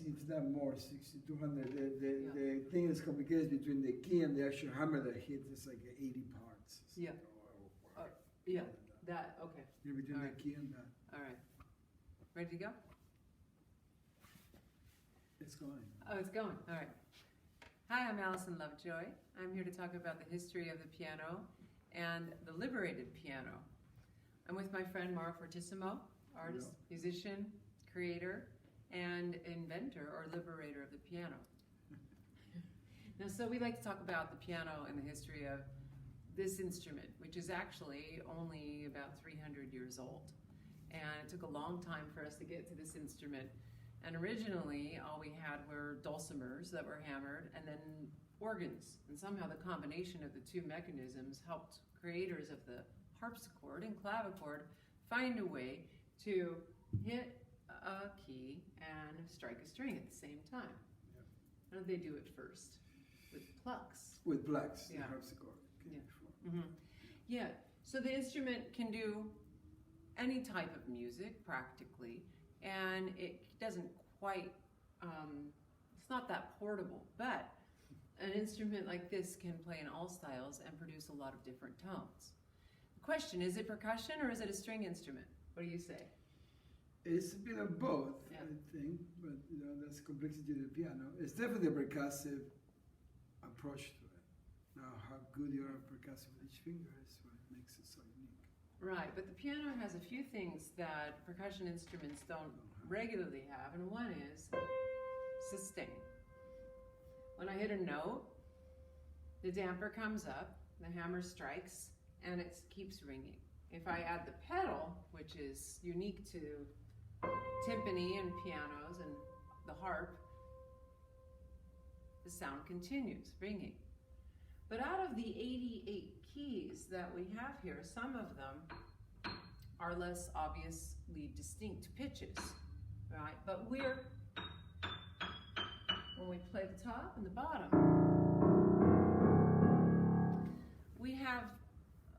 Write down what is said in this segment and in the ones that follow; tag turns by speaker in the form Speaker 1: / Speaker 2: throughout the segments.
Speaker 1: if not more, 6,200. The thing that's complicated is between the key and the actual hammer that hits. It's like 80 parts. So
Speaker 2: yeah. Yeah. That okay.
Speaker 1: Yeah, between the key and that.
Speaker 2: All right. Ready to go?
Speaker 1: It's going.
Speaker 2: Oh, it's going. All right. Hi, I'm Allison Lovejoy. I'm here to talk about the history of the piano and the liberated piano. I'm with my friend Mauro Ffortissimo, artist, musician, creator, and inventor or liberator of the piano. Now, so we like to talk about the piano and the history of this instrument, which is actually only about 300 years old. And it took a long time for us to get to this instrument. And originally, all we had were dulcimers that were hammered and then organs. And somehow the combination of the two mechanisms helped creators of the harpsichord and clavichord find a way to hit a key and strike a string at the same time.
Speaker 1: Yeah.
Speaker 2: How did they do it first? With plucks.
Speaker 1: With plucks,
Speaker 2: Yeah.
Speaker 1: the harpsichord.
Speaker 2: Yeah. Yeah, so the instrument can do any type of music practically, and it doesn't quite, it's not that portable, but an instrument like this can play in all styles and produce a lot of different tones. The question, is it percussion or is it a string instrument? What do you say?
Speaker 1: It's a bit of both,
Speaker 2: Yeah.
Speaker 1: I think, but that's the complexity of the piano. It's definitely a percussive approach to it. Now, how good you are at percussive with each finger is what makes it so unique.
Speaker 2: Right, but the piano has a few things that percussion instruments don't regularly have, and one is sustain. When I hit a note, the damper comes up, the hammer strikes, and it keeps ringing. If I add the pedal, which is unique to timpani and pianos and the harp, the sound continues ringing. But out of the 88 keys that we have here, some of them are less obviously distinct pitches, right? But when we play the top and the bottom, we have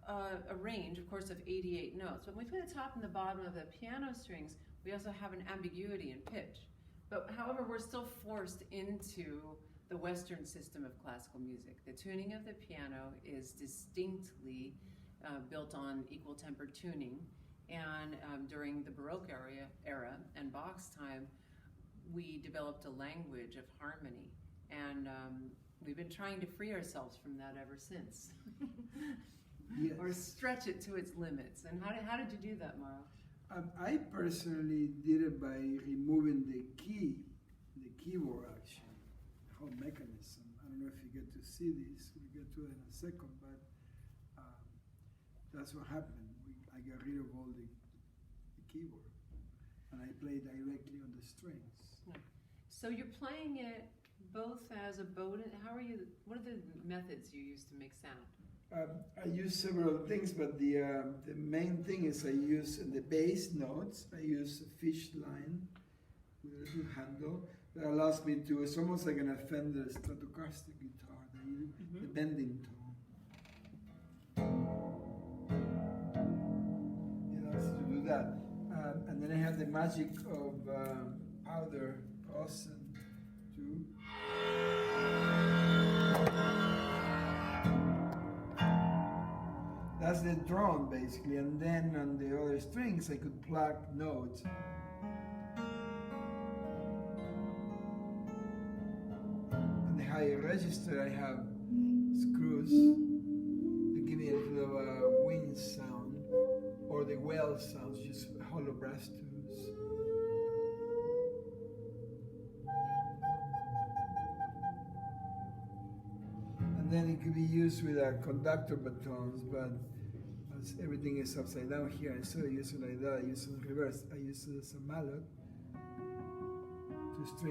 Speaker 2: a range, of course, of 88 notes. When we play the top and the bottom of the piano strings, we also have an ambiguity in pitch. But however, we're still forced into the Western system of classical music. The tuning of the piano is distinctly built on equal temper tuning. And during the Baroque era and Bach's time, we developed a language of harmony. And we've been trying to free ourselves from that ever since.
Speaker 1: Yes.
Speaker 2: Or stretch it to its limits. And how did you do that, Mauro?
Speaker 1: I personally did it by removing the keyboard action. Whole mechanism. I don't know if you get to see this. We'll get to it in a second, but that's what happened. I got rid of all the keyboard, and I play directly on the strings.
Speaker 2: Yeah. So you're playing it both as a bow. What are the methods you use to make sound?
Speaker 1: I use several things, but the main thing is I use in the bass notes. I use a fish line with a little handle. That allows me to, it's almost like an Fender Stratocaster guitar, the bending tone. It allows you to do that. And then I have the magic of powder Allison too. That's the drum basically, and then on the other strings I could plug notes. Higher register, I have screws to give me a little wind sound, or the well sounds, just hollow brass tubes. And then it could be used with conductor batons, but as everything is upside down here, instead of using it like that, I use it in reverse. I use it as a mallet to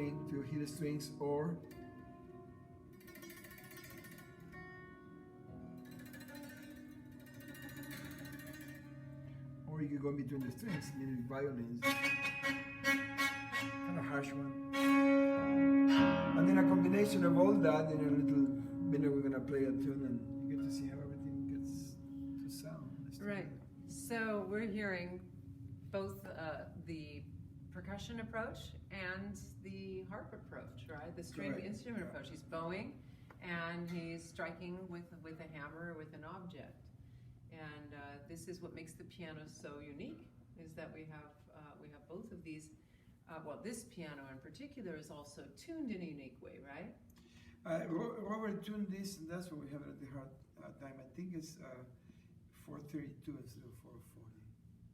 Speaker 1: hit the strings, or you could go between the strings, little violins. Kind of harsh one. And then a combination of all that, in a little minute we're gonna play a tune and you get to see how everything gets to sound.
Speaker 2: Right. So we're hearing both the percussion approach and the harp approach, right? The string
Speaker 1: Correct.
Speaker 2: instrument
Speaker 1: Yeah.
Speaker 2: approach. He's bowing, and he's striking with a hammer or with an object. And this is what makes the piano so unique, is that we have both of these. Well, this piano in particular is also tuned in a unique way, right?
Speaker 1: Robert tuned this, and that's what we have at the hard time. I think it's 432 instead of 440.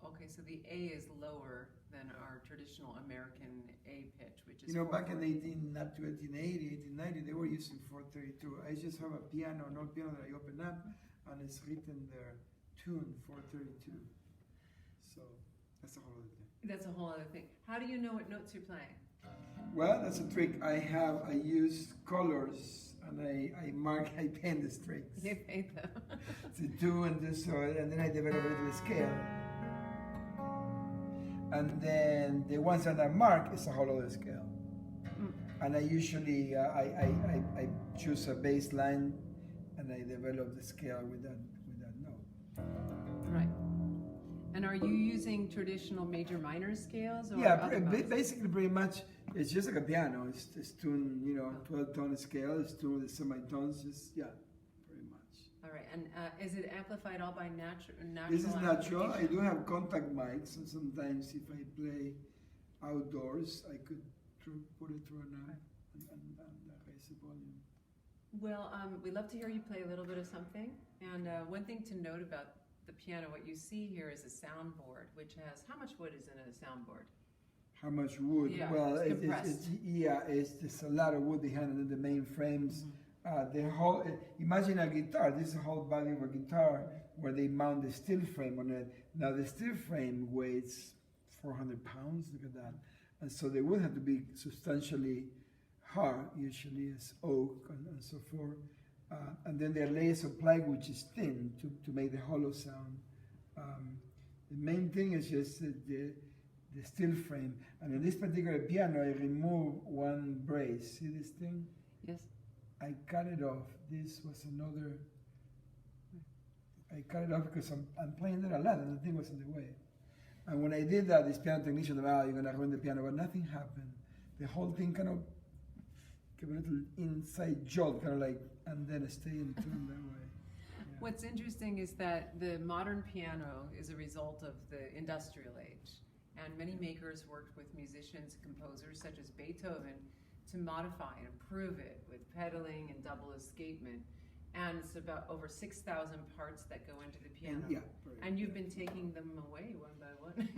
Speaker 2: Okay, so the A is lower than our traditional American A pitch, which is
Speaker 1: Back in
Speaker 2: 440.
Speaker 1: up to 1880, 1890, they were using 432. I just have a piano, an old piano that I open up, and it's written there, tune 432. So that's a whole other thing.
Speaker 2: That's a whole other thing. How do you know what notes you're playing?
Speaker 1: Well, that's a trick. I use colors, and I paint the strings.
Speaker 2: You paint them.
Speaker 1: To do and this, and then I develop it to a scale. And then the ones that are marked is a whole other scale. And I usually I choose a bass line, and I develop the scale with that note.
Speaker 2: Right. And are you using traditional major minor scales? Or
Speaker 1: Yeah,
Speaker 2: other modes?
Speaker 1: basically pretty much it's just like a piano. It's tuned, 12-tone scale. It's tuned with semitones. Just pretty much.
Speaker 2: All right. And is it amplified all by natural?
Speaker 1: This is natural. I
Speaker 2: amplification?
Speaker 1: do have contact mics, and sometimes if I play outdoors, I could put it through an amp and raise the volume.
Speaker 2: Well, we'd love to hear you play a little bit of something. And one thing to note about the piano, what you see here is a soundboard, which has, how much wood is in a soundboard?
Speaker 1: How much wood?
Speaker 2: Yeah,
Speaker 1: Well,
Speaker 2: it's compressed.
Speaker 1: it's a lot of wood behind it, and the main frames. The whole, imagine a guitar. This is the whole body of a guitar where they mount the steel frame on it. Now the steel frame weighs 400 pounds. Look at that. And so the wood had to be substantially hard, usually as oak and so forth. And then there are layers of plywood, which is thin to make the hollow sound. The main thing is just the steel frame. And in this particular piano, I remove one brace. See this thing?
Speaker 2: Yes.
Speaker 1: I cut it off. This was another. I cut it off because I'm playing it a lot, and the thing was in the way. And when I did that, this piano technician said, you're going to ruin the piano, but nothing happened. The whole thing kind of gave a little inside jolt, kind of like, and then stay in tune that way. Yeah.
Speaker 2: What's interesting is that the modern piano is a result of the industrial age. And many makers worked with musicians and composers such as Beethoven to modify and improve it with pedaling and double escapement. And it's about over 6,000 parts that go into the piano. And you've been taking them away one by one.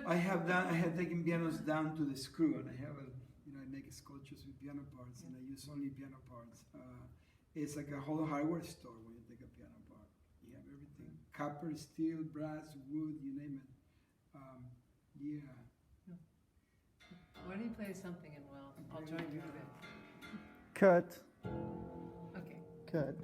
Speaker 1: I have taken pianos down to the screw, and I have I make sculptures with piano parts, and I use only piano parts. It's like a whole hardware store when you take a piano apart. You have everything: copper, steel, brass, wood, you name it.
Speaker 2: Why don't you play something and I'll join you in a bit.
Speaker 3: Cut.
Speaker 2: Okay.
Speaker 3: Cut.